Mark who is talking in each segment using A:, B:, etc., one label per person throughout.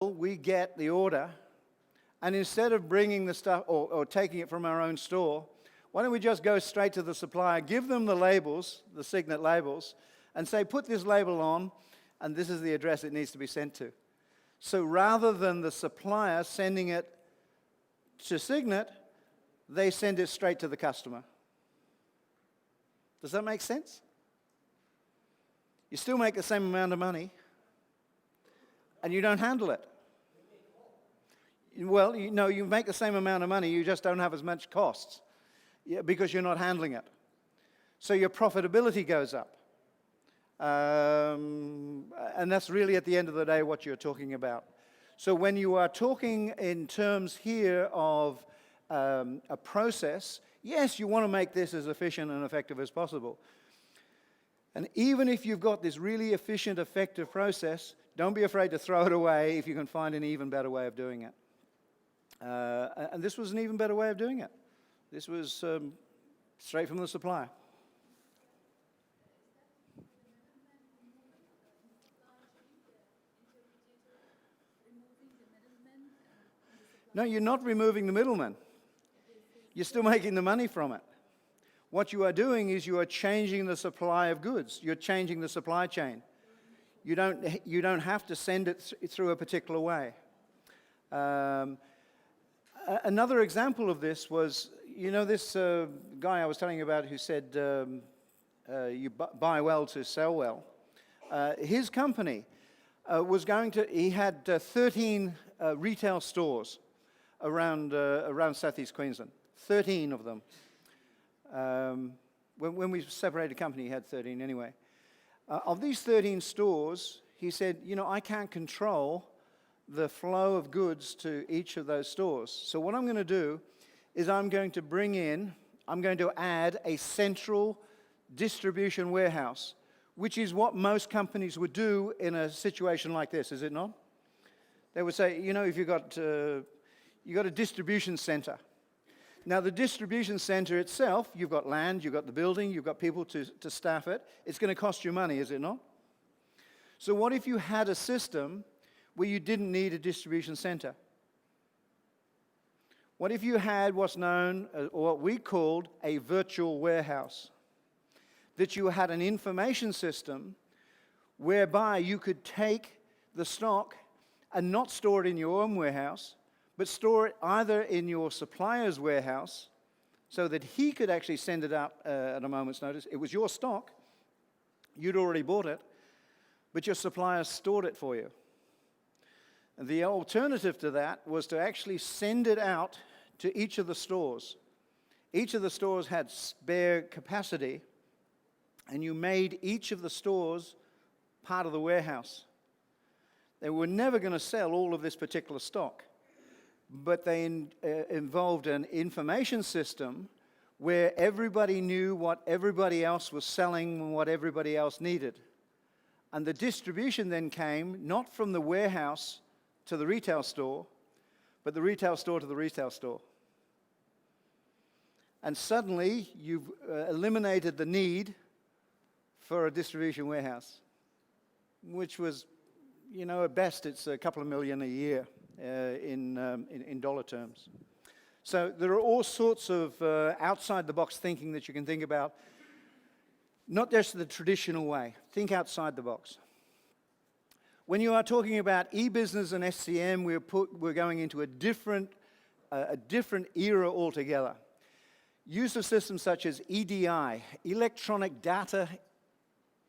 A: we get the order, and instead of bringing the stuff or taking it from our own store, why don't we just go straight to the supplier, give them the labels, the Signet labels, and say, put this label on, and this is the address it needs to be sent to. So rather than the supplier sending it to Signet, they send it straight to the customer. Does that make sense? You still make the same amount of money, and you don't handle it. Well, you make the same amount of money, you just don't have as much costs because you're not handling it. So your profitability goes up. And that's really, at the end of the day, what you're talking about. So when you are talking in terms here of a process, yes, you want to make this as efficient and effective as possible. And even if you've got this really efficient, effective process, don't be afraid to throw it away if you can find an even better way of doing it. And this was an even better way of doing it. This was straight from the supplier. No, you're not removing the middleman. You're still making the money from it. What you are doing is you are changing the supply of goods. You're changing the supply chain. You don't have to send it through a particular way. Another example of this was, this guy I was telling you about who said you buy well to sell well. His company he had 13 retail stores around Southeast Queensland, 13 of them. When we separated the company, he had 13 anyway. Of these 13 stores, he said, I can't control the flow of goods to each of those stores. So what I'm going to do is I'm going to add a central distribution warehouse, which is what most companies would do in a situation like this, is it not? They would say, if you've got a distribution center. Now, the distribution center itself, you've got land, you've got the building, you've got people to staff it. It's going to cost you money, is it not? So what if you had a system where you didn't need a distribution center? What if you had what's known, or what we called, a virtual warehouse? That you had an information system whereby you could take the stock and not store it in your own warehouse, but store it either in your supplier's warehouse so that he could actually send it up at a moment's notice. It was your stock. You'd already bought it, but your supplier stored it for you. And the alternative to that was to actually send it out to each of the stores. Each of the stores had spare capacity, and you made each of the stores part of the warehouse. They were never going to sell all of this particular stock, but they involved an information system where everybody knew what everybody else was selling and what everybody else needed. And the distribution then came not from the warehouse to the retail store, but the retail store to the retail store. And suddenly, you've eliminated the need for a distribution warehouse, which was, at best, it's a couple of million a year. In dollar terms. So there are all sorts of outside-the-box thinking that you can think about, not just the traditional way. Think outside the box. When you are talking about e-business and SCM, we're going into a different era altogether. Use of systems such as EDI, electronic data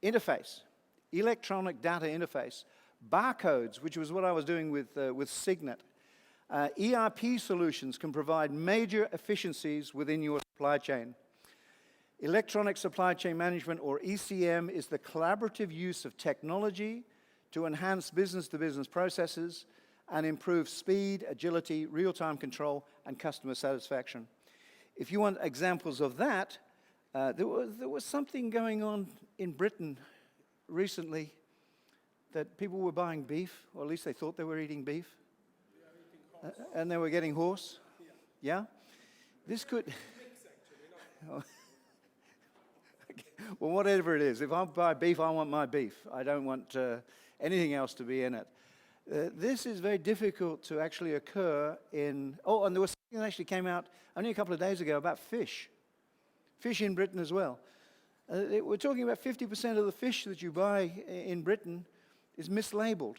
A: interface, barcodes, which was what I was doing with Signet. ERP solutions can provide major efficiencies within your supply chain. Electronic supply chain management, or ECM, is the collaborative use of technology to enhance business-to-business processes and improve speed, agility, real-time control, and customer satisfaction. If you want examples of that, there was something going on in Britain recently that people were buying beef, or at least they thought they were eating beef. And they were getting horse. Yeah? This could... Well, whatever it is, if I buy beef, I want my beef. I don't want anything else to be in it. This is very difficult to actually occur in, oh, and there was something that actually came out only a couple of days ago about fish. Fish in Britain as well. We're talking about 50% of the fish that you buy in Britain is mislabeled.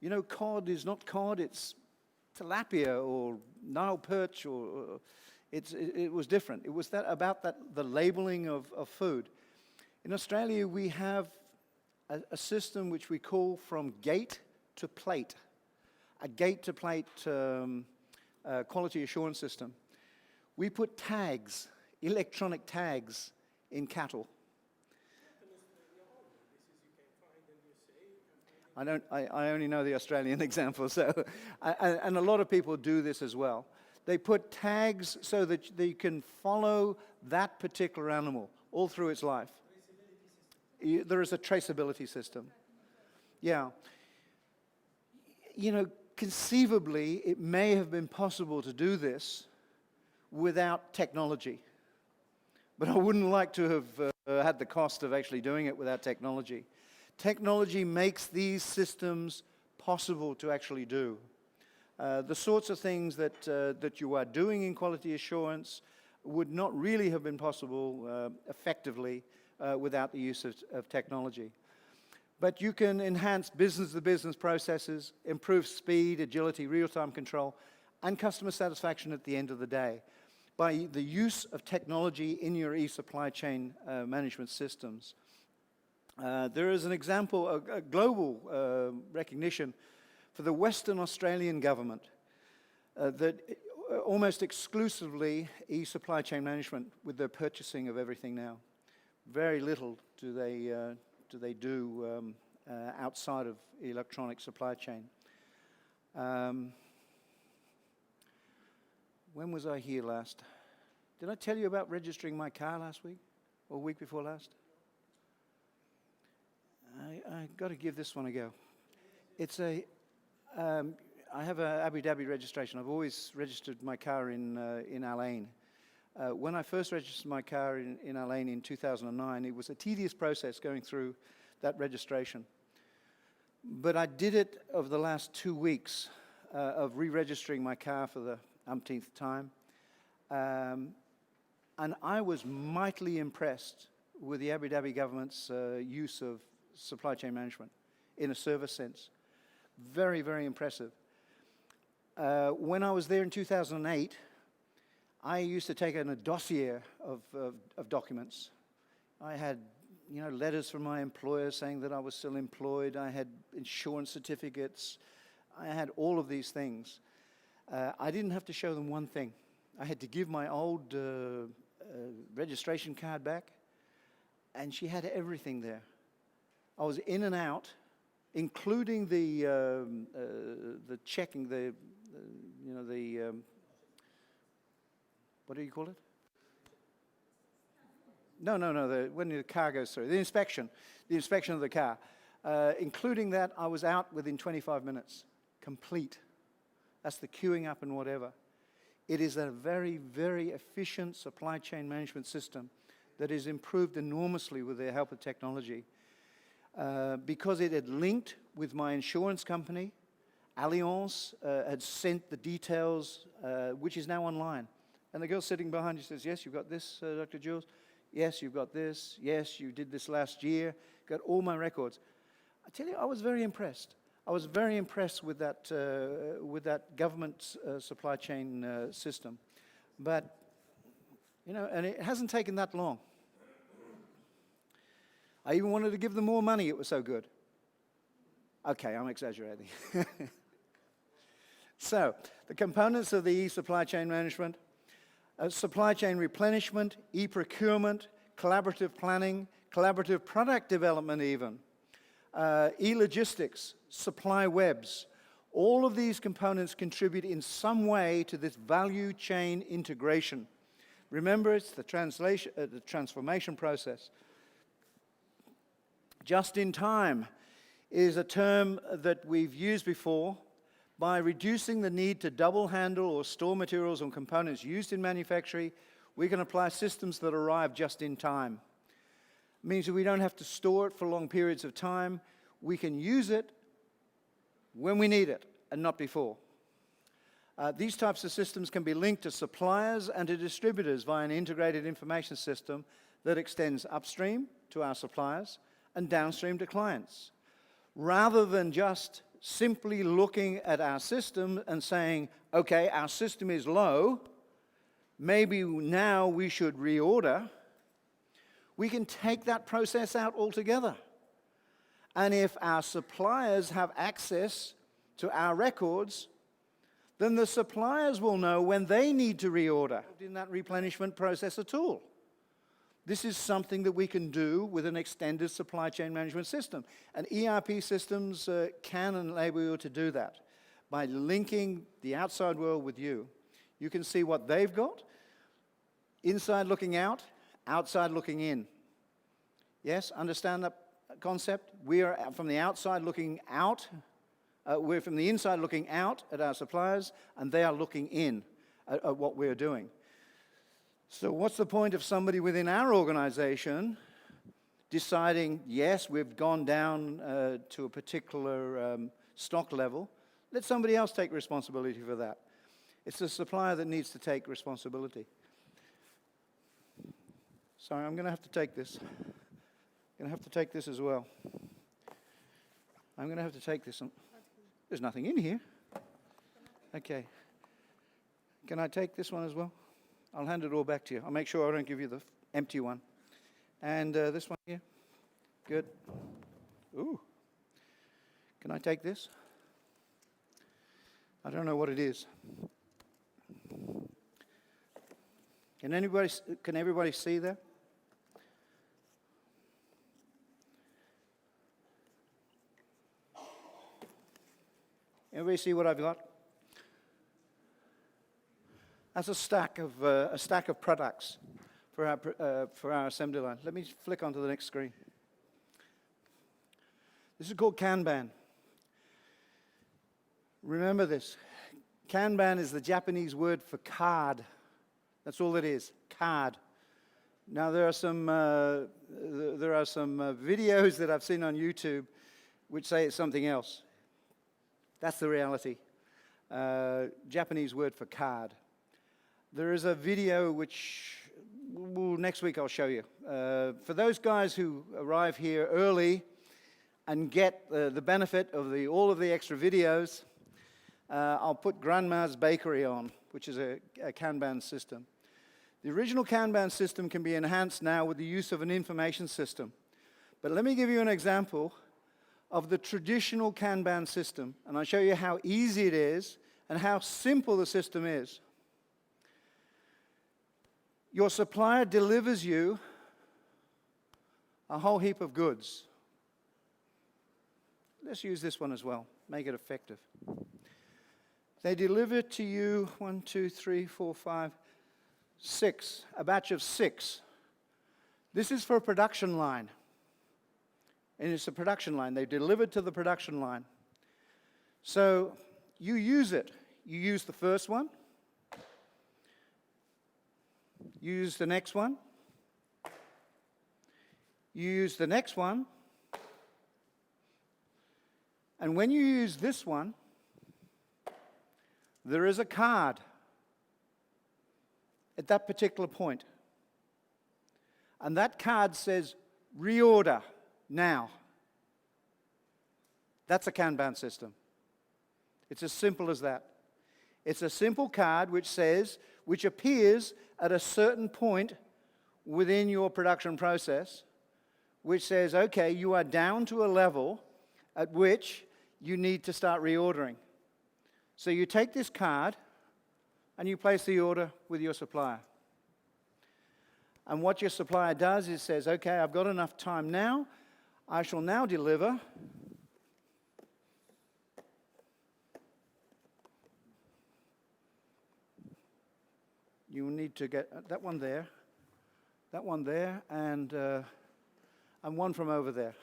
A: You know, cod is not cod, it's tilapia or Nile perch, or it was different. It was the labeling of food. In Australia, we have a system which we call from gate to plate, a gate to plate quality assurance system. We put tags, electronic tags, in cattle. I only know the Australian example, so, and a lot of people do this as well. They put tags so that they can follow that particular animal all through its life. There is a traceability system. Yeah. You know, conceivably, it may have been possible to do this without technology. But I wouldn't like to have had the cost of actually doing it without technology. Technology makes these systems possible to actually do. The sorts of things that you are doing in quality assurance would not really have been possible effectively without the use of technology. But you can enhance business-to-business processes, improve speed, agility, real-time control, and customer satisfaction at the end of the day by the use of technology in your e-supply chain management systems. There is an example, a global recognition for the Western Australian government that almost exclusively e-supply chain management with their purchasing of everything now. Very little do they do outside of electronic supply chain. When was I here last? Did I tell you about registering my car last week or week before last? I got to give this one a go. It's I have a Abu Dhabi registration. I've always registered my car in Al Ain. When I first registered my car in Al Ain in 2009, it was a tedious process going through that registration. But I did it over the last 2 weeks of re-registering my car for the umpteenth time. And I was mightily impressed with the Abu Dhabi government's use of supply chain management in a service sense. Very, very impressive. When I was there in 2008, I used to take in a dossier of documents. I had, you know, letters from my employer saying that I was still employed. I had insurance certificates. I had all of these things. I didn't have to show them one thing. I had to give my old registration card back, and she had everything there. I was in and out, including the checking, what do you call it? No, when the car goes through, the inspection of the car. Including that, I was out within 25 minutes, complete. That's the queuing up and whatever. It is a very, very efficient supply chain management system that is improved enormously with the help of technology. Because it had linked with my insurance company, Allianz had sent the details, which is now online. And the girl sitting behind you says, yes, you've got this, Dr. Jules. Yes, you've got this. Yes, you did this last year. Got all my records. I tell you, I was very impressed. I was very impressed with that government supply chain system. But, you know, and it hasn't taken that long. I even wanted to give them more money, it was so good. Okay, I'm exaggerating. So, the components of the e-supply chain management: supply chain replenishment, e-procurement, collaborative planning, collaborative product development even, e-logistics, supply webs. All of these components contribute in some way to this value chain integration. Remember, it's the transformation process. Just in time is a term that we've used before. By reducing the need to double handle or store materials or components used in manufacturing, we can apply systems that arrive just in time. It means that we don't have to store it for long periods of time. We can use it when we need it and not before. These types of systems can be linked to suppliers and to distributors via an integrated information system that extends upstream to our suppliers and downstream to clients. Rather than just simply looking at our system and saying, okay, our system is low, maybe now we should reorder, we can take that process out altogether. And if our suppliers have access to our records, then the suppliers will know when they need to reorder in that replenishment process at all. This is something that we can do with an extended supply chain management system. And ERP systems can enable you to do that by linking the outside world with you. You can see what they've got, inside looking out, outside looking in. Yes, understand that concept? We are from the outside looking out. We're from the inside looking out at our suppliers, and they are looking in at what we're doing. So what's the point of somebody within our organization deciding, yes, we've gone down to a particular stock level? Let somebody else take responsibility for that. It's the supplier that needs to take responsibility. Sorry, I'm going to have to take this. I'm going to have to take this as well. I'm going to have to take this. There's nothing in here. Okay. Can I take this one as well? I'll hand it all back to you. I'll make sure I don't give you the empty one. And this one here. Good. Ooh. Can I take this? I don't know what it is. Can everybody see that? Everybody see what I've got? That's a stack of products for our assembly line. Let me flick onto the next screen. This is called Kanban. Remember this. Kanban is the Japanese word for card. That's all it is, card. Now there are some videos that I've seen on YouTube which say it's something else. That's the reality. Japanese word for card. There is a video which next week I'll show you. For those guys who arrive here early and get the benefit of all of the extra videos, I'll put Grandma's Bakery on, which is a Kanban system. The original Kanban system can be enhanced now with the use of an information system. But let me give you an example of the traditional Kanban system, and I'll show you how easy it is and how simple the system is. Your supplier delivers you a whole heap of goods. Let's use this one as well, make it effective. They deliver to you 1, 2, 3, 4, 5, 6, a batch of 6. This is for a production line. And it's a production line. They delivered to the production line. So you use it. You use the first one. You use the next one. You use the next one. And when you use this one, there is a card at that particular point. And that card says, reorder now. That's a Kanban system. It's as simple as that. It's a simple card which appears at a certain point within your production process, which says, okay, you are down to a level at which you need to start reordering. So you take this card and you place the order with your supplier. And what your supplier does is says, okay, I've got enough time now. I shall now deliver you will need to get that one there, and one from over there.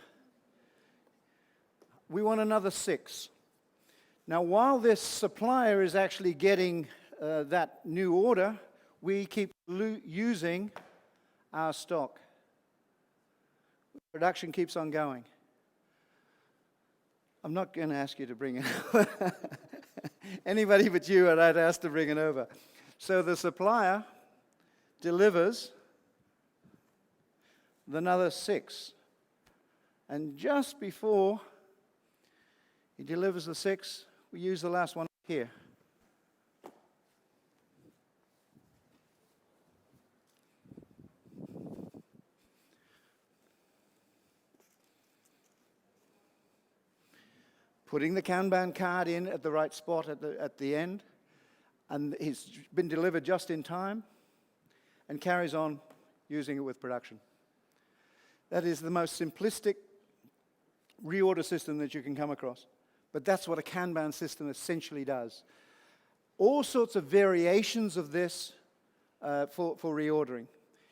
A: We want another 6. Now, while this supplier is actually getting that new order, we keep using our stock. Production keeps on going. I'm not going to ask you to bring it over. Anybody but you, I'd ask to bring it over. So the supplier delivers another 6. And just before he delivers the 6, we use the last one here. Putting the Kanban card in at the right spot at the end, and it's been delivered just in time, and carries on using it with production. That is the most simplistic reorder system that you can come across. But that's what a Kanban system essentially does. All sorts of variations of this for reordering.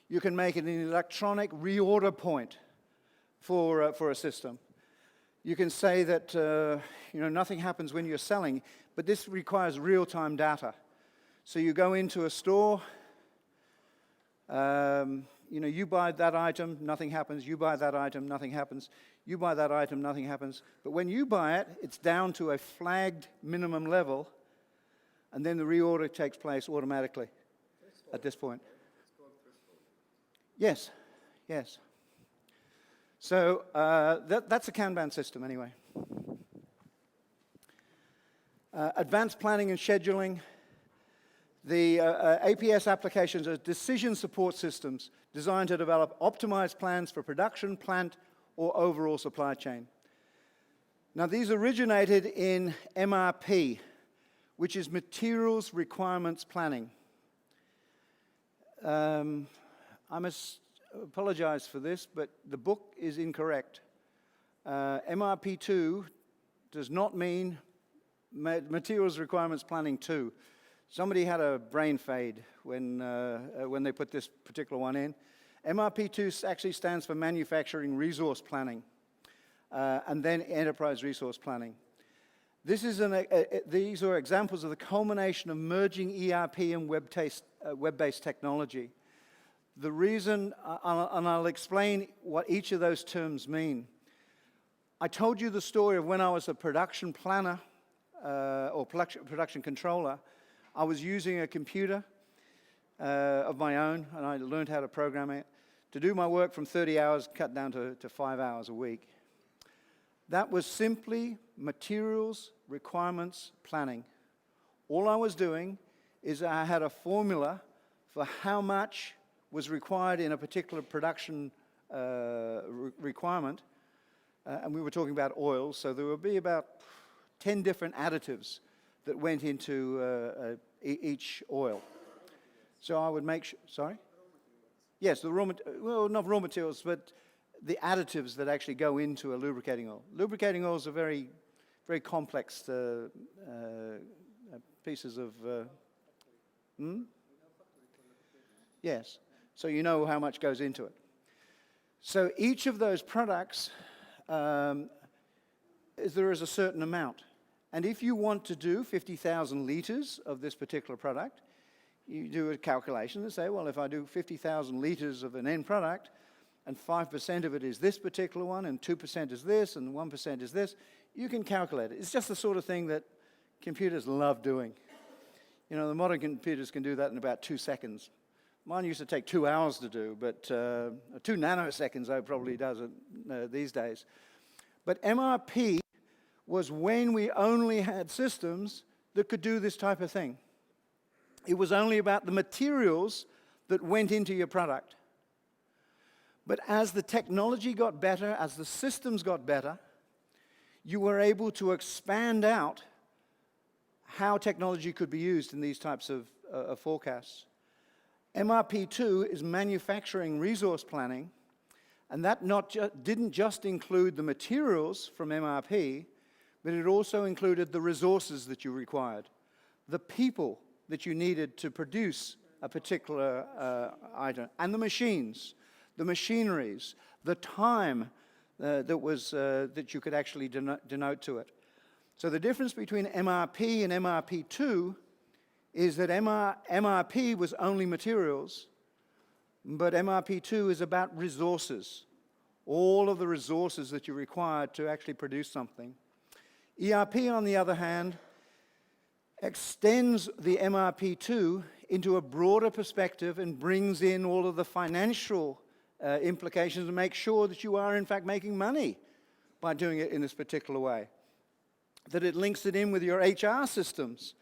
A: You can make it an electronic reorder point for a system. You can say that nothing happens when you're selling, but this requires real-time data. So you go into a store, you buy that item, nothing happens. You buy that item, nothing happens. You buy that item, nothing happens. But when you buy it, it's down to a flagged minimum level, and then the reorder takes place automatically at this point. Yes, yes. So that's a Kanban system anyway. Advanced planning and scheduling. The APS applications are decision support systems designed to develop optimized plans for production, plant, or overall supply chain. Now, these originated in MRP, which is Materials Requirements Planning. I must apologize for this, but the book is incorrect. MRP2 does not mean Materials Requirements Planning 2. Somebody had a brain fade when they put this particular one in. MRP2 actually stands for Manufacturing Resource Planning, and then Enterprise Resource Planning. These are examples of the culmination of merging ERP and web-based technology. The reason, and I'll explain what each of those terms mean. I told you the story of when I was a production planner or production controller. I was using a computer of my own, and I learned how to program it to do my work from 30 hours cut down to 5 hours a week. That was simply materials requirements planning. All I was doing is I had a formula for how much was required in a particular production requirement, and we were talking about oil, so there would be about 10 different additives that went into each oil. So I would make sure, sorry? Yes, not raw materials, but the additives that actually go into a lubricating oil. Lubricating oils are very, very complex pieces of... Yes, so you know how much goes into it. So each of those products, there is a certain amount. And if you want to do 50,000 liters of this particular product, you do a calculation and say, well, if I do 50,000 liters of an end product, and 5% of it is this particular one, and 2% is this, and 1% is this, you can calculate it. It's just the sort of thing that computers love doing. You know, the modern computers can do that in about 2 seconds. Mine used to take 2 hours to do, but 2 nanoseconds, it probably does it these days. But MRP was when we only had systems that could do this type of thing. It was only about the materials that went into your product. But as the technology got better, as the systems got better, you were able to expand out how technology could be used in these types of forecasts. MRP2 is manufacturing resource planning, and that didn't just include the materials from MRP, but it also included the resources that you required, the people that you needed to produce a particular item, and the machines, the machineries, the time that you could actually denote to it. So the difference between MRP and MRP2 is that MRP was only materials, but MRP2 is about resources, all of the resources that you required to actually produce something. ERP, on the other hand, extends the MRP2 into a broader perspective and brings in all of the financial implications to make sure that you are, in fact, making money by doing it in this particular way. That it links it in with your HR systems,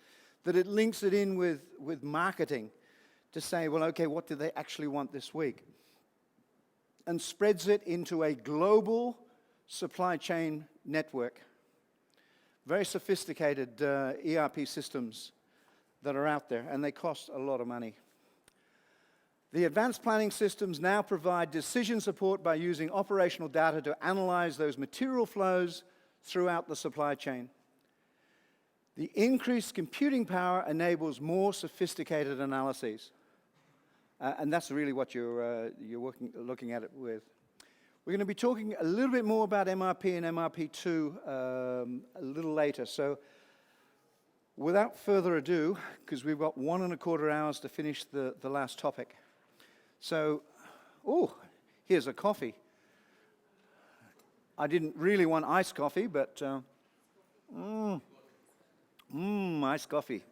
A: that it links it in with marketing to say, well, okay, what do they actually want this week? And spreads it into a global supply chain network. Very sophisticated ERP systems that are out there, and they cost a lot of money. The advanced planning systems now provide decision support by using operational data to analyze those material flows throughout the supply chain. The increased computing power enables more sophisticated analyses. And that's really what you're looking at it with. We're going to be talking a little bit more about MRP and MRP2 a little later. So without further ado, because we've got 1.25 hours to finish the last topic. So, here's a coffee. I didn't really want iced coffee, but iced coffee.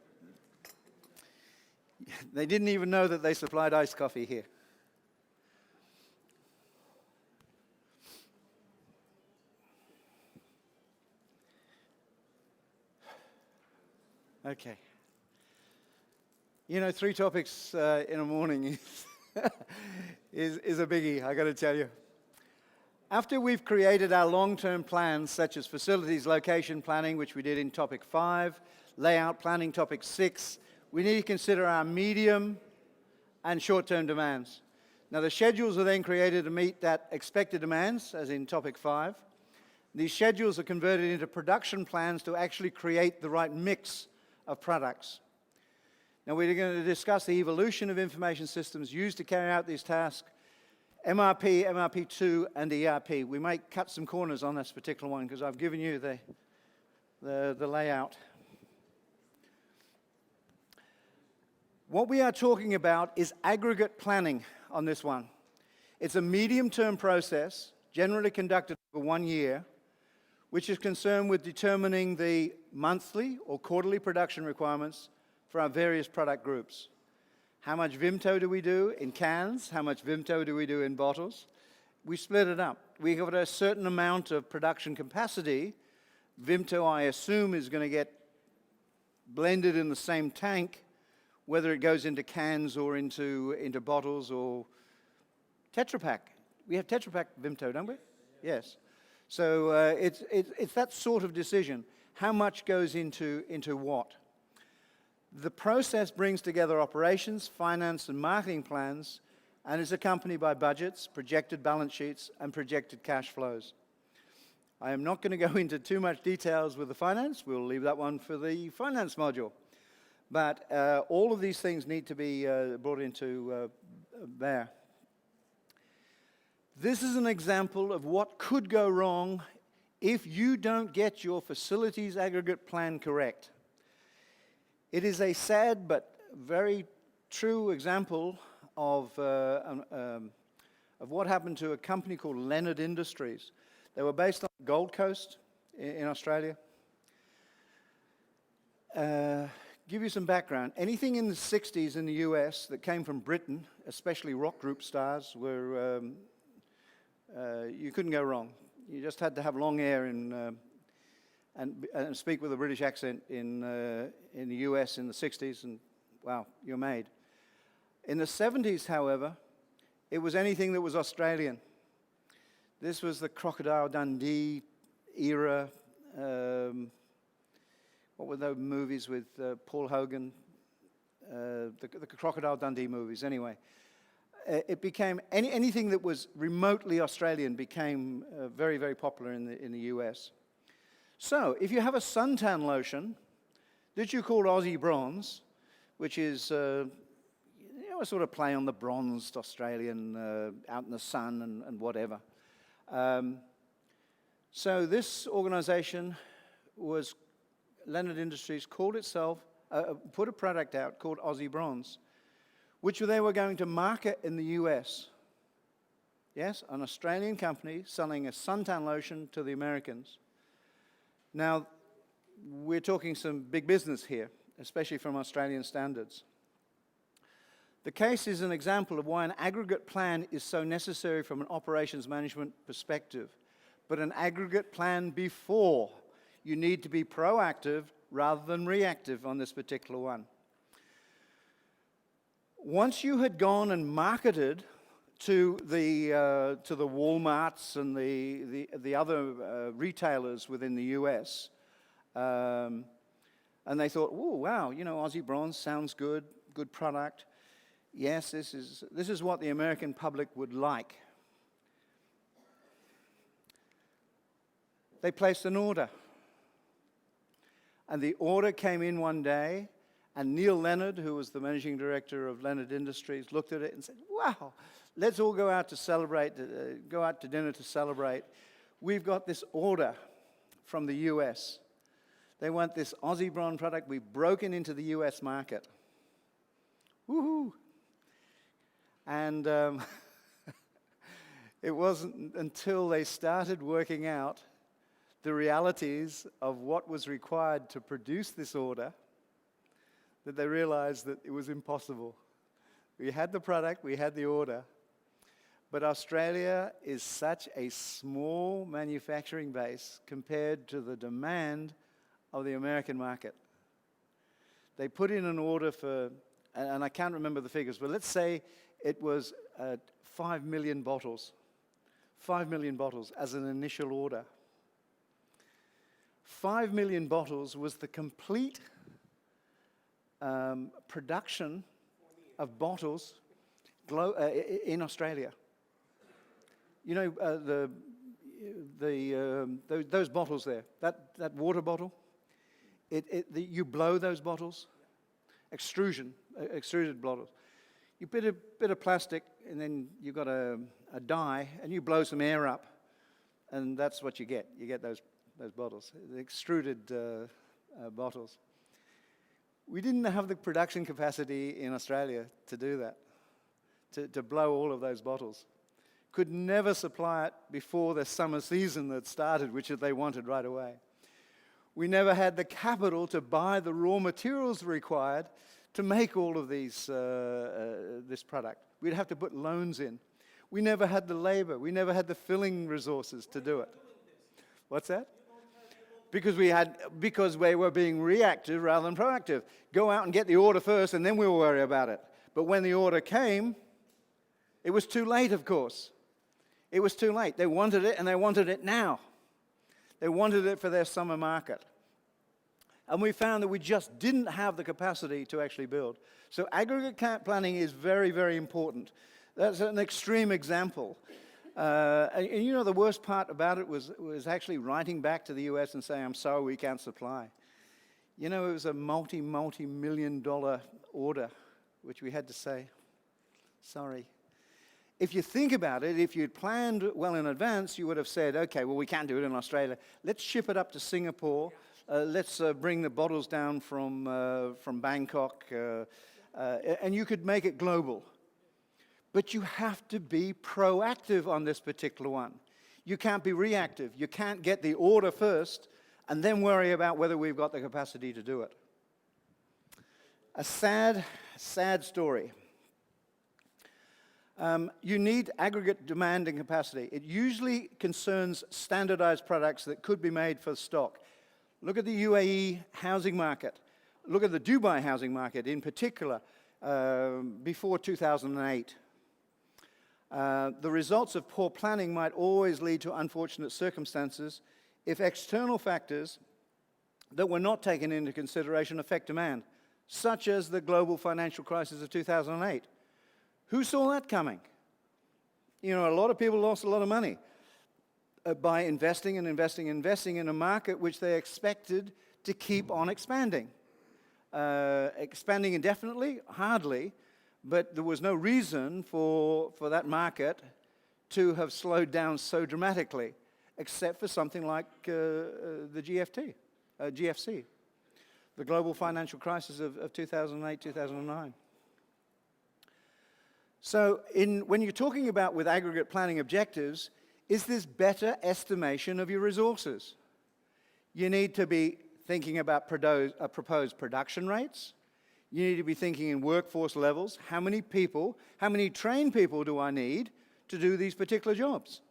A: They didn't even know that they supplied iced coffee here. Okay. You know, 3 topics in a morning is a biggie, I got to tell you. After we've created our long-term plans, such as facilities location planning, which we did in topic 5, layout planning, topic 6, we need to consider our medium and short-term demands. Now, the schedules are then created to meet that expected demands, as in topic 5. These schedules are converted into production plans to actually create the right mix of products. Now, we're going to discuss the evolution of information systems used to carry out these tasks, MRP, MRP2, and ERP. We might cut some corners on this particular one because I've given you the layout. What we are talking about is aggregate planning on this one. It's a medium-term process, generally conducted over 1 year, which is concerned with determining the monthly or quarterly production requirements for our various product groups. How much Vimto do we do in cans? How much Vimto do we do in bottles? We split it up. We have a certain amount of production capacity. Vimto, I assume, is going to get blended in the same tank, whether it goes into cans or into bottles or Tetra Pak. We have Tetra Pak Vimto, don't we? Yes. So it's that sort of decision. How much goes into what? The process brings together operations, finance, and marketing plans, and is accompanied by budgets, projected balance sheets, and projected cash flows. I am not going to go into too much details with the finance. We'll leave that one for the finance module. But all of these things need to be brought into bear. This is an example of what could go wrong if you don't get your facilities aggregate plan correct. It is a sad but very true example of what happened to a company called Leonard Industries. They were based on the Gold Coast in Australia. Give you some background. Anything in the 60s in the US that came from Britain, especially rock group stars, were you couldn't go wrong. You just had to have long hair and speak with a British accent in the US in the 60s, and wow, you're made. In the 70s, however, it was anything that was Australian. This was the Crocodile Dundee era. What were those movies with Paul Hogan? The Crocodile Dundee movies, anyway. It became, anything that was remotely Australian became very, very popular in the US. So, if you have a suntan lotion that you call Aussie Bronze, which is a sort of play on the bronzed Australian out in the sun and whatever. So this organization was, Leonard Industries, called itself, put a product out called Aussie Bronze, which they were going to market in the US. Yes, an Australian company selling a suntan lotion to the Americans. Now, we're talking some big business here, especially from Australian standards. The case is an example of why an aggregate plan is so necessary from an operations management perspective, but an aggregate plan before. You need to be proactive rather than reactive on this particular one. Once you had gone and marketed to the Walmarts and the other retailers within the US, and they thought, oh, wow, you know, Aussie Bronze sounds good, good product. Yes, this is what the American public would like. They placed an order. And the order came in one day, and Neil Leonard, who was the managing director of Leonard Industries, looked at it and said, wow, let's all go out to celebrate, go out to dinner to celebrate. We've got this order from the US. They want this Aussie Bronze product. We've broken into the US market. Woohoo! And it wasn't until they started working out the realities of what was required to produce this order that they realized that it was impossible. We had the product, we had the order, but Australia is such a small manufacturing base compared to the demand of the American market. They put in an order for, and I can't remember the figures, but let's say it was 5 million bottles. 5 million bottles as an initial order. 5 million bottles was the complete production of bottles in Australia. You know, those bottles there, that water bottle, you blow those bottles, extrusion, extruded bottles. You put a bit of plastic, and then you've got a dye, and you blow some air up, and that's what you get. You get those bottles, the extruded bottles. We didn't have the production capacity in Australia to do that, to blow all of those bottles. Could never supply it before the summer season that started, which they wanted right away. We never had the capital to buy the raw materials required to make all of this product. We'd have to put loans in. We never had the labor. We never had the filling resources to do it. What's that? Because we were being reactive rather than proactive. Go out and get the order first, and then we'll worry about it. But when the order came, it was too late, of course. It was too late. They wanted it, and they wanted it now. They wanted it for their summer market. And we found that we just didn't have the capacity to actually build. So aggregate planning is very, very important. That's an extreme example. And you know, the worst part about it was actually writing back to the US and saying, I'm sorry, we can't supply. You know, it was a multi-million-dollar order, which we had to say, sorry. If you think about it, if you'd planned well in advance, you would have said, okay, well, we can't do it in Australia. Let's ship it up to Singapore. Let's bring the bottles down from Bangkok. And you could make it global. But you have to be proactive on this particular one. You can't be reactive. You can't get the order first and then worry about whether we've got the capacity to do it. A sad, sad story. You need aggregate demand and capacity. It usually concerns standardized products that could be made for stock. Look at the UAE housing market. Look at the Dubai housing market in particular before 2008. The results of poor planning might always lead to unfortunate circumstances if external factors that were not taken into consideration affect demand, such as the global financial crisis of 2008. Who saw that coming? You know, a lot of people lost a lot of money by investing and investing and investing in a market which they expected to keep on expanding. Expanding indefinitely? Hardly. But there was no reason for that market to have slowed down so dramatically, except for something like the GFC, the global financial crisis of 2008, 2009. So when you're talking about with aggregate planning objectives, is this better estimation of your resources? You need to be thinking about proposed production rates. You need to be thinking in workforce levels. How many people, how many trained people do I need to do these particular jobs?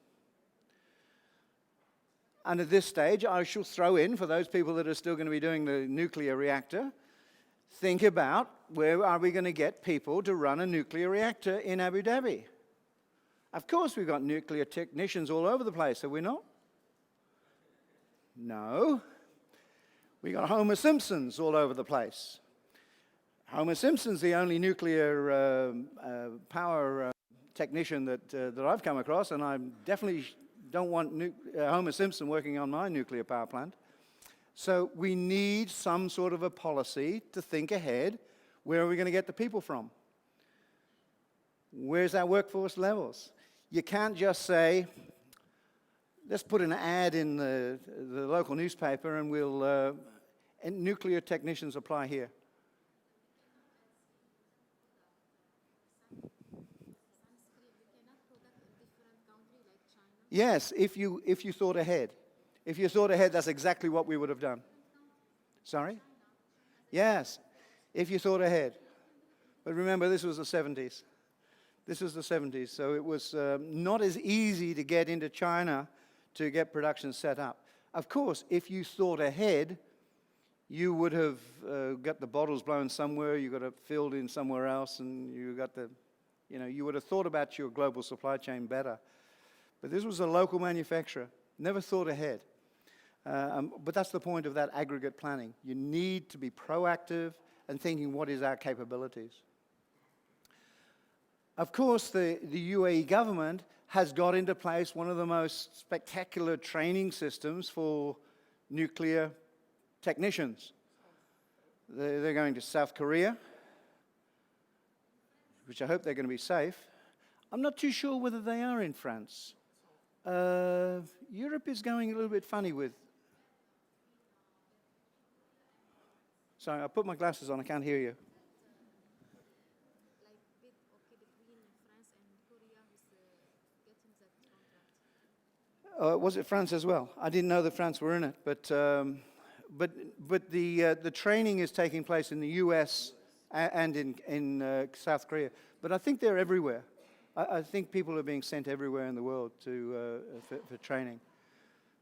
A: And at this stage, I shall throw in, for those people that are still going to be doing the nuclear reactor, think about where are we going to get people to run a nuclear reactor in Abu Dhabi? Of course, we've got nuclear technicians all over the place, have we not? No. We got Homer Simpsons all over the place. Homer Simpson's the only nuclear power technician that I've come across, and I definitely don't want Homer Simpson working on my nuclear power plant. So we need some sort of a policy to think ahead. Where are we going to get the people from? Where's our workforce levels? You can't just say, let's put an ad in the local newspaper and we'll, and nuclear technicians apply here. Yes, if you thought ahead. If you thought ahead, that's exactly what we would have done. Sorry? Yes, if you thought ahead. But remember, this was the 70s. This was the 70s, so it was not as easy to get into China to get production set up. Of course, if you thought ahead, you would have got the bottles blown somewhere, you got it filled in somewhere else, and you got the, you would have thought about your global supply chain better. But this was a local manufacturer, never thought ahead. But that's the point of that aggregate planning. You need to be proactive and thinking, what is our capabilities? Of course, the UAE government has got into place one of the most spectacular training systems for nuclear technicians. They're going to South Korea, which I hope they're going to be safe. I'm not too sure whether they are in France. Europe is going a little bit funny with... Sorry, I put my glasses on, I can't hear you. Was it France as well? I didn't know that France were in it, but the training is taking place in the US and in South Korea. But I think they're everywhere. I think people are being sent everywhere in the world for training,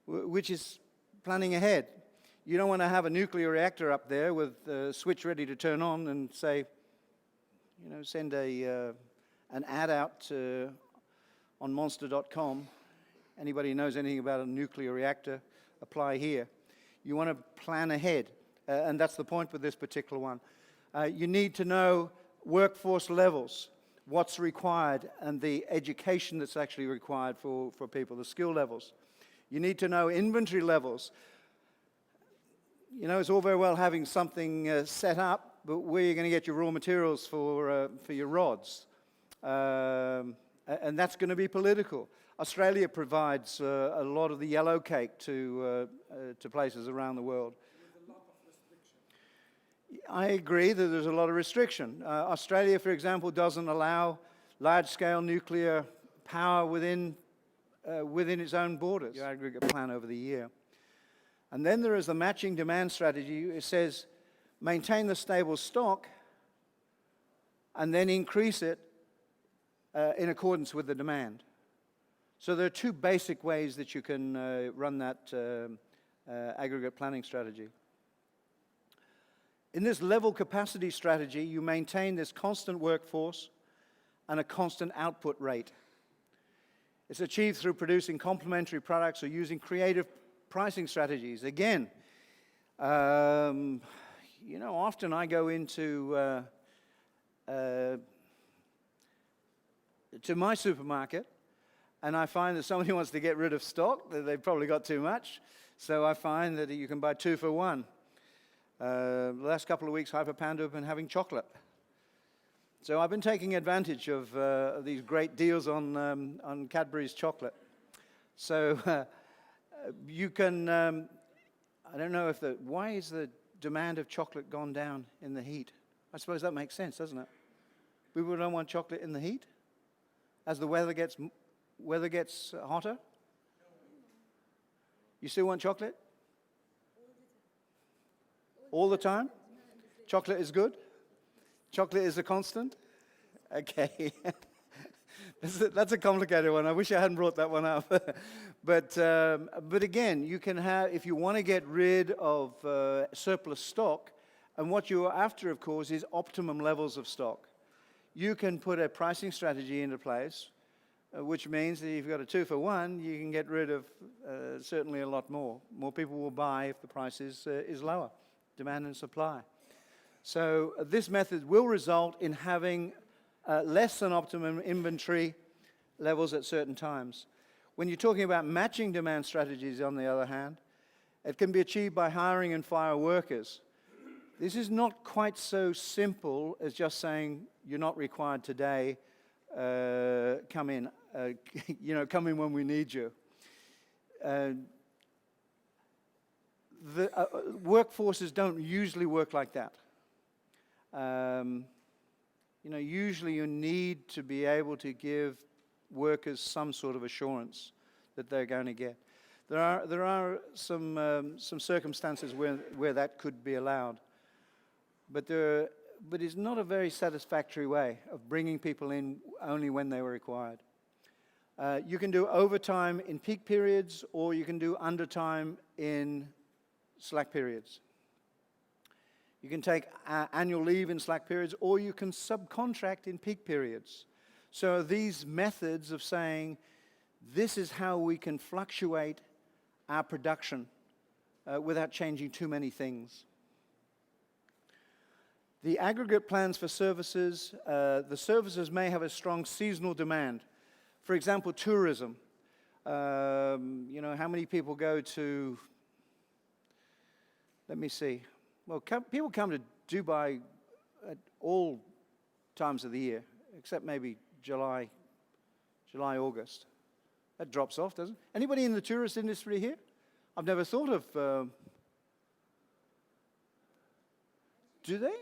A: which is planning ahead. You don't want to have a nuclear reactor up there with a switch ready to turn on and say, send an ad out on monster.com. Anybody who knows anything about a nuclear reactor, apply here. You want to plan ahead, and that's the point with this particular one. You need to know workforce levels, what's required, and the education that's actually required for people, the skill levels. You need to know inventory levels. It's all very well having something set up, but where are you going to get your raw materials for your rods? And that's going to be political. Australia provides a lot of the yellow cake to places around the world. With a lot of restriction. I agree that there's a lot of restriction. Australia, for example, doesn't allow large-scale nuclear power within its own borders. Your aggregate plan over the year. And then there is the matching demand strategy. It says maintain the stable stock and then increase it in accordance with the demand. So there are two basic ways that you can run that aggregate planning strategy. In this level capacity strategy, you maintain this constant workforce and a constant output rate. It's achieved through producing complementary products or using creative pricing strategies. Again, often I go into to my supermarket and I find that somebody wants to get rid of stock, that they've probably got too much. So I find that you can buy 2 for 1. The last couple of weeks, Hyperpanda have been having chocolate. So I've been taking advantage of these great deals on Cadbury's chocolate. So you can, I don't know if why is the demand of chocolate gone down in the heat? I suppose that makes sense, doesn't it? People don't want chocolate in the heat as the weather gets hotter. You still want chocolate? All the time? Chocolate is good? Chocolate is a constant? Okay. That's a complicated one. I wish I hadn't brought that one up. But again, you can have, if you want to get rid of surplus stock, and what you're after, of course, is optimum levels of stock. You can put a pricing strategy into place, which means that if you've got a 2-for-1, you can get rid of certainly a lot more. More people will buy if the price is lower, demand and supply. So this method will result in having less than optimum inventory levels at certain times. When you're talking about matching demand strategies, on the other hand, it can be achieved by hiring and fire workers. This is not quite so simple as just saying, you're not required today, come in, come in when we need you. Workforces don't usually work like that. Usually you need to be able to give workers some sort of assurance that they're going to get. There are some circumstances where that could be allowed. But it's not a very satisfactory way of bringing people in only when they were required. You can do overtime in peak periods, or you can do undertime in slack periods. You can take annual leave in slack periods, or you can subcontract in peak periods. So these methods of saying, this is how we can fluctuate our production without changing too many things. The aggregate plans for services, the services may have a strong seasonal demand. For example, tourism. How many people go to, let me see. Well, people come to Dubai at all times of the year, except maybe July, August. That drops off, doesn't it? Anybody in the tourist industry here? I've never thought of, do they?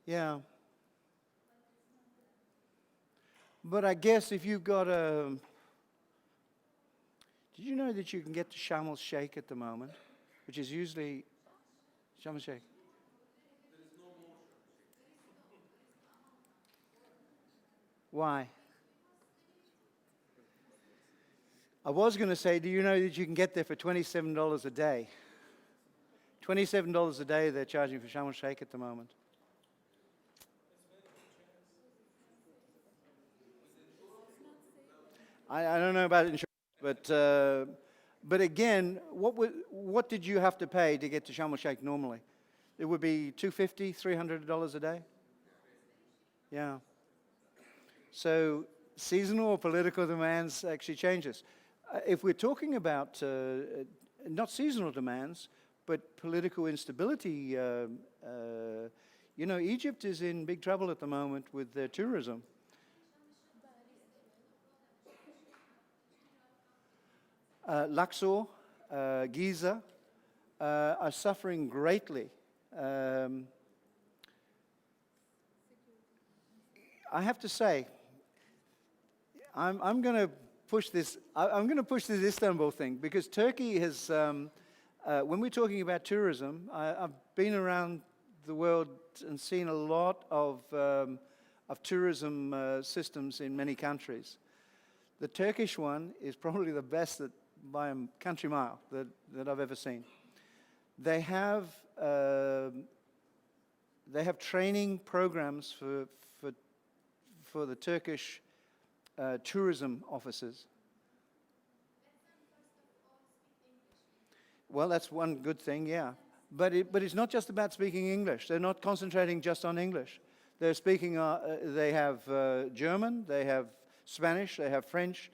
A: Yeah. But I guess if you've got a... Did you know that you can get to Sharm el-Sheikh at the moment, which is usually Sharm el-Sheikh? Why? I was going to say, do you know that you can get there for $27 a day? $27 a day they're charging for Sharm el-Sheikh at the moment. I don't know about insurance, but again, what did you have to pay to get to Sharm el-Sheikh normally? It would be $250, $300 a day? Yeah. So seasonal or political demands actually changes. If we're talking about not seasonal demands, but political instability, Egypt is in big trouble at the moment with their tourism. Luxor, Giza are suffering greatly. I have to say, I'm going to push this. I'm going to push this Istanbul thing, because Turkey has. When we're talking about tourism, I've been around the world and seen a lot of tourism systems in many countries. The Turkish one is probably the best by a country mile that I've ever seen. They have training programs for the Turkish tourism officers. Well, that's one good thing, yeah. But it's not just about speaking English. They're not concentrating just on English. They're speaking. They have German. They have Spanish. They have French.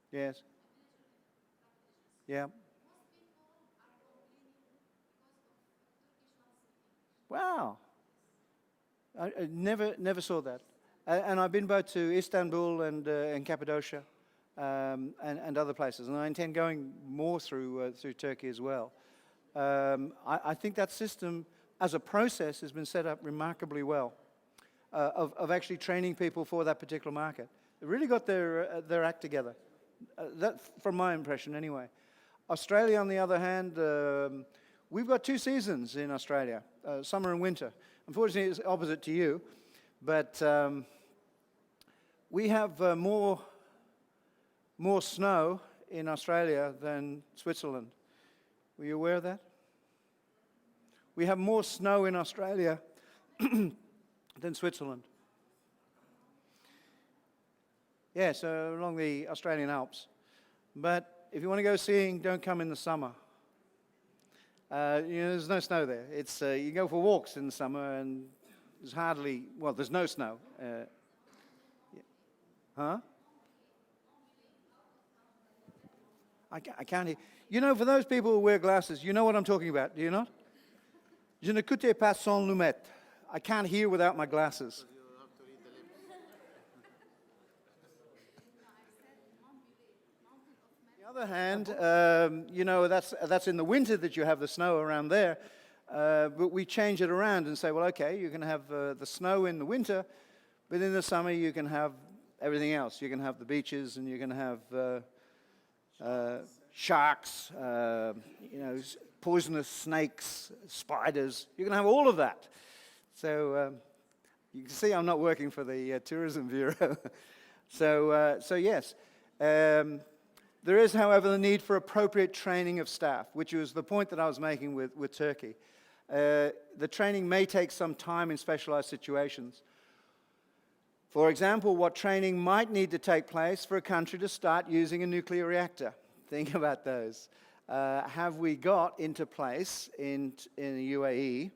A: Yes. Yeah. Wow. I never saw that. And I've been both to Istanbul and Cappadocia and other places, and I intend going more through Turkey as well. I think that system as a process, has been set up remarkably well of actually training people for that particular market. They really got their act together. That, from my impression, anyway. Australia, on the other hand, we've got 2 seasons in Australia, summer and winter. Unfortunately, it's opposite to you, but we have more snow in Australia than Switzerland. Were you aware of that? We have more snow in Australia than Switzerland. Yeah, so along the Australian Alps. But if you want to go skiing, don't come in the summer. There's no snow there. It's you go for walks in the summer, and there's there's no snow. Huh? I can't hear. You know, for those people who wear glasses, you know what I'm talking about, do you not? Je n'écoute pas sans lunettes. I can't hear without my glasses. On the other hand, that's in the winter that you have the snow around there, but we change it around and say, well, okay, you can have the snow in the winter, but in the summer you can have everything else. You can have the beaches, and you can have sharks, poisonous snakes, spiders. You can have all of that. So you can see I'm not working for the Tourism Bureau. So yes. There is, however, the need for appropriate training of staff, which was the point that I was making with Turkey. The training may take some time in specialized situations. For example, what training might need to take place for a country to start using a nuclear reactor. Think about those. Have we got into place in the UAE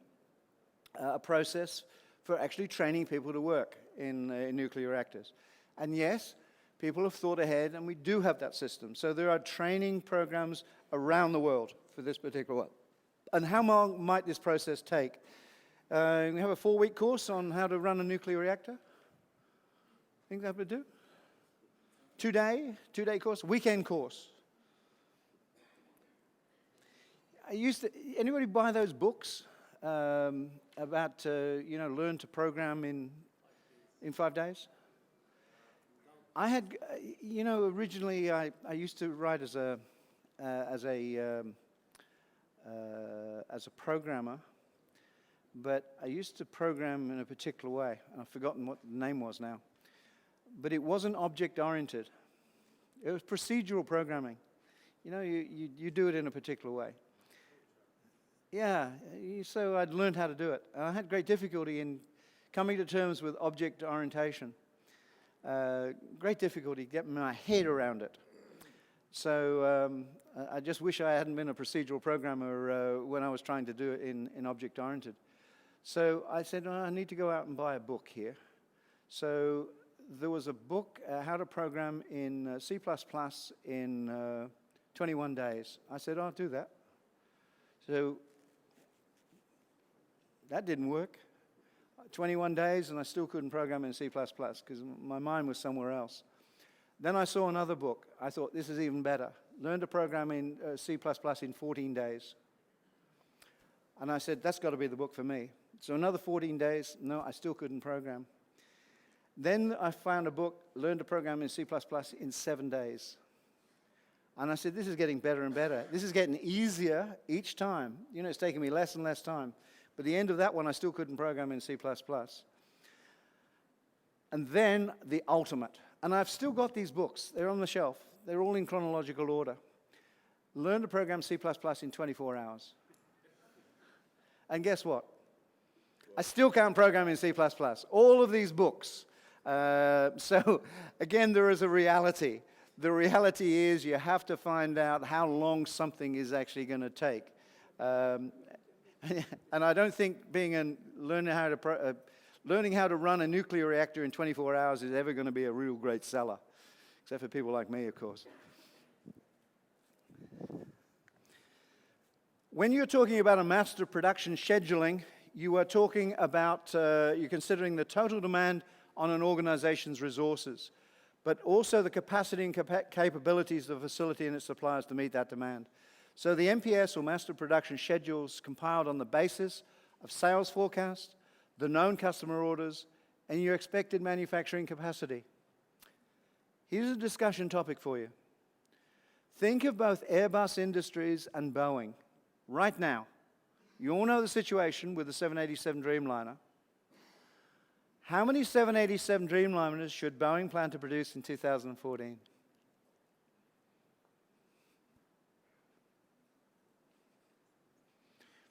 A: a process for actually training people to work in nuclear reactors? And yes, people have thought ahead, and we do have that system. So there are training programs around the world for this particular one. And how long might this process take? We have a 4-week course on how to run a nuclear reactor. Think that would do? 2-day course, weekend course. Anybody buy those books about, learn to program in 5 days? I had, originally I used to write as a programmer, but I used to program in a particular way. I've forgotten what the name was now. But it wasn't object-oriented. It was procedural programming. You do it in a particular way. Yeah, so I'd learned how to do it. And I had great difficulty in coming to terms with object orientation. Great difficulty getting my head around it. So I just wish I hadn't been a procedural programmer when I was trying to do it in object-oriented. So I said, I need to go out and buy a book here. So there was a book, How to Program in C++ in 21 days. I said, I'll do that. So that didn't work. 21 days, and I still couldn't program in C++ because my mind was somewhere else. Then I saw another book. I thought, this is even better. Learn to program in C++ in 14 days. And I said, that's got to be the book for me. So another 14 days, no, I still couldn't program. Then I found a book, Learn to Program in C++ in 7 days. And I said, this is getting better and better. This is getting easier each time. It's taking me less and less time. But the end of that one, I still couldn't program in C++. And then the ultimate. And I've still got these books. They're on the shelf. They're all in chronological order. Learn to program C++ in 24 hours. And guess what? I still can't program in C++. All of these books. So, again, there is a reality. The reality is you have to find out how long something is actually going to take. And I don't think learning how to run a nuclear reactor in 24 hours is ever going to be a real great seller, except for people like me, of course. When you're talking about a master production scheduling, you are talking about, you're considering the total demand on an organization's resources, but also the capacity and capabilities of the facility and its suppliers to meet that demand. So the MPS, or Master Production Schedules, compiled on the basis of sales forecast, the known customer orders, and your expected manufacturing capacity. Here's a discussion topic for you. Think of both Airbus Industries and Boeing right now. You all know the situation with the 787 Dreamliner. How many 787 Dreamliners should Boeing plan to produce in 2014?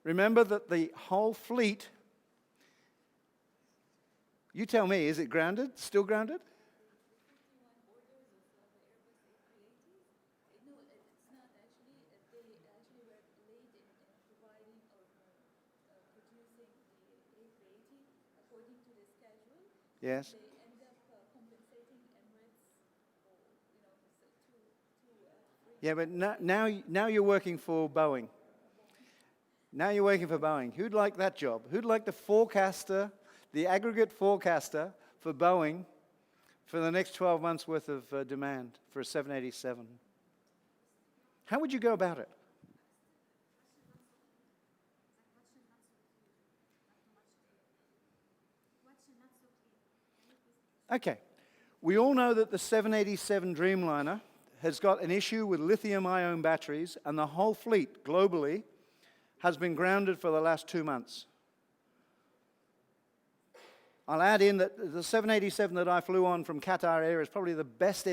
A: Remember that the whole fleet, you tell me, is it grounded? Still grounded? Yes.
B: They end up compensating Emirates for,
A: Yeah, but now you're working for Boeing. Now you're working for Boeing. Who'd like that job? Who'd like the forecaster, the aggregate forecaster for Boeing for the next 12 months worth of demand for a 787? How would you go about it? Okay. We all know that the 787 Dreamliner has got an issue with lithium-ion batteries, and the whole fleet globally has been grounded for the last 2 months. I'll add in that the 787 that I flew on from Qatar Air is probably the best